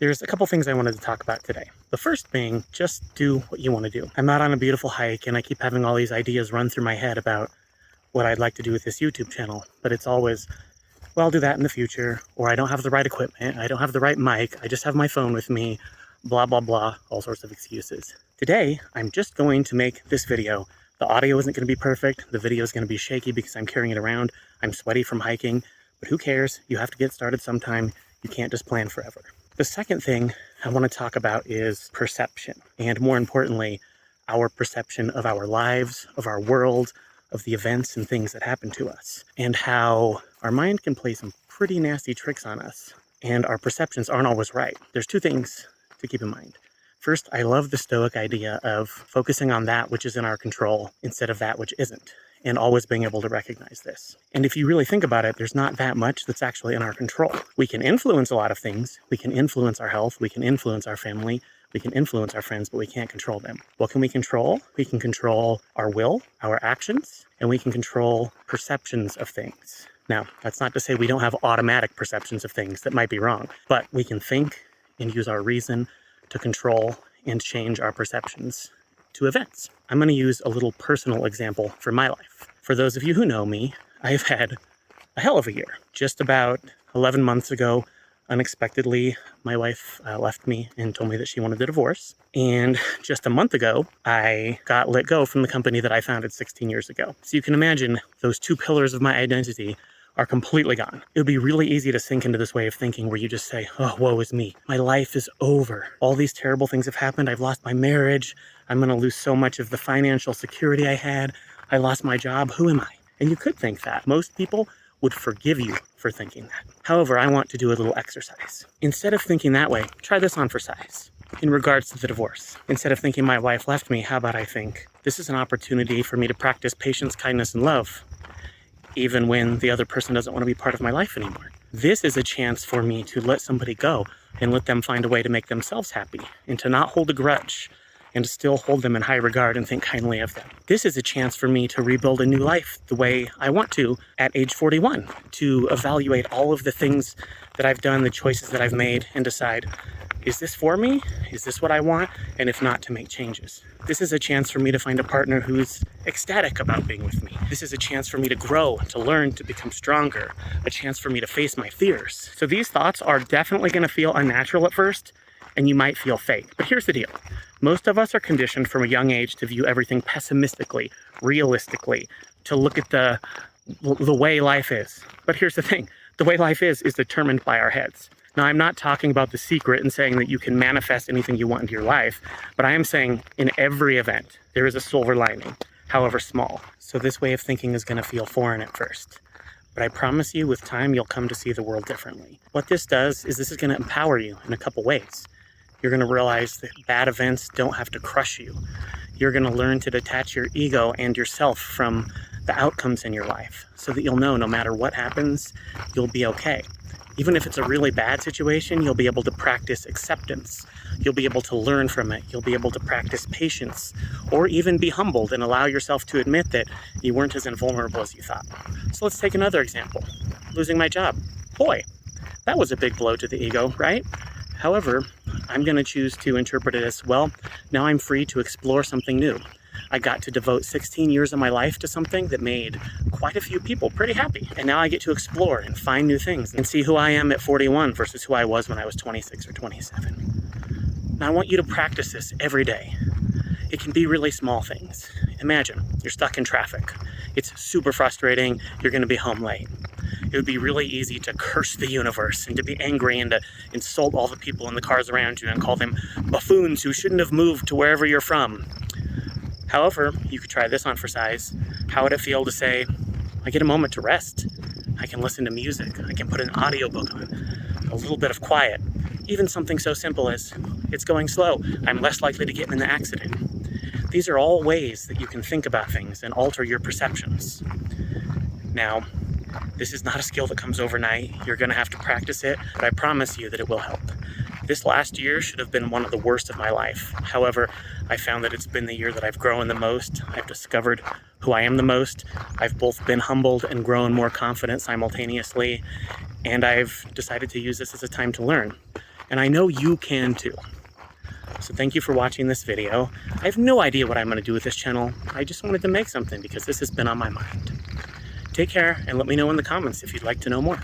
There's a couple things I wanted to talk about today. The first being, just do what you want to do. I'm out on a beautiful hike and I keep having all these ideas run through my head about what I'd like to do with this YouTube channel, but it's always, well, I'll do that in the future, or I don't have the right equipment, I don't have the right mic, I just have my phone with me, blah, blah, blah, all sorts of excuses. Today, I'm just going to make this video. The audio isn't going to be perfect, the video is going to be shaky because I'm carrying it around, I'm sweaty from hiking, but who cares? You have to get started sometime, you can't just plan forever. The second thing I want to talk about is perception, and more importantly, our perception of our lives, of our world, of the events and things that happen to us, and how our mind can play some pretty nasty tricks on us, and our perceptions aren't always right. There's two things to keep in mind. First, I love the Stoic idea of focusing on that which is in our control instead of that which isn't, and always being able to recognize this. And if you really think about it, there's not that much that's actually in our control. We can influence a lot of things. We can influence our health. We can influence our family. We can influence our friends, but we can't control them. What can we control? We can control our will, our actions, and we can control perceptions of things. Now, that's not to say we don't have automatic perceptions of things that might be wrong, but we can think and use our reason to control and change our perceptions to events. I'm going to use a little personal example from my life. For those of you who know me, I've had a hell of a year. Just about 11 months ago, unexpectedly, my wife left me and told me that she wanted a divorce. And just a month ago, I got let go from the company that I founded 16 years ago. So you can imagine those two pillars of my identity are completely gone. It would be really easy to sink into this way of thinking where you just say, oh, woe is me. My life is over. All these terrible things have happened. I've lost my marriage. I'm going to lose so much of the financial security I had. I lost my job. Who am I? And you could think that. Most people would forgive you for thinking that. However, I want to do a little exercise. Instead of thinking that way, try this on for size. In regards to the divorce, instead of thinking my wife left me, how about I think this is an opportunity for me to practice patience, kindness, and love, even when the other person doesn't want to be part of my life anymore. This is a chance for me to let somebody go and let them find a way to make themselves happy and to not hold a grudge and to still hold them in high regard and think kindly of them. This is a chance for me to rebuild a new life the way I want to at age 41, to evaluate all of the things that I've done, the choices that I've made, and decide, is this for me? Is this what I want? And if not, to make changes. This is a chance for me to find a partner who's ecstatic about being with me. This is a chance for me to grow, to learn, to become stronger, a chance for me to face my fears. So these thoughts are definitely going to feel unnatural at first, and you might feel fake. But here's the deal. Most of us are conditioned from a young age to view everything pessimistically, realistically, to look at the way life is. But here's the thing. The way life is determined by our heads. Now, I'm not talking about The Secret and saying that you can manifest anything you want into your life, but I am saying in every event, there is a silver lining, however small. So this way of thinking is going to feel foreign at first. But I promise you, with time, you'll come to see the world differently. What this does is this is going to empower you in a couple ways. You're going to realize that bad events don't have to crush you. You're going to learn to detach your ego and yourself from the outcomes in your life so that you'll know no matter what happens, you'll be okay. Even if it's a really bad situation, you'll be able to practice acceptance. You'll be able to learn from it. You'll be able to practice patience, or even be humbled and allow yourself to admit that you weren't as invulnerable as you thought. So let's take another example. Losing my job. Boy, that was a big blow to the ego, right? However, I'm going to choose to interpret it as, well, now I'm free to explore something new. I got to devote 16 years of my life to something that made quite a few people pretty happy. And now I get to explore and find new things and see who I am at 41 versus who I was when I was 26 or 27. Now I want you to practice this every day. It can be really small things. Imagine you're stuck in traffic. It's super frustrating. You're going to be home late. It would be really easy to curse the universe and to be angry and to insult all the people in the cars around you and call them buffoons who shouldn't have moved to wherever you're from. However, you could try this on for size. How would it feel to say, I get a moment to rest. I can listen to music. I can put an audiobook on. A little bit of quiet. Even something so simple as, it's going slow. I'm less likely to get in an accident. These are all ways that you can think about things and alter your perceptions. Now, this is not a skill that comes overnight. You're going to have to practice it, but I promise you that it will help. This last year should have been one of the worst of my life. However, I found that it's been the year that I've grown the most. I've discovered who I am the most. I've both been humbled and grown more confident simultaneously. And I've decided to use this as a time to learn. And I know you can too. So thank you for watching this video. I have no idea what I'm going to do with this channel. I just wanted to make something because this has been on my mind. Take care and let me know in the comments if you'd like to know more.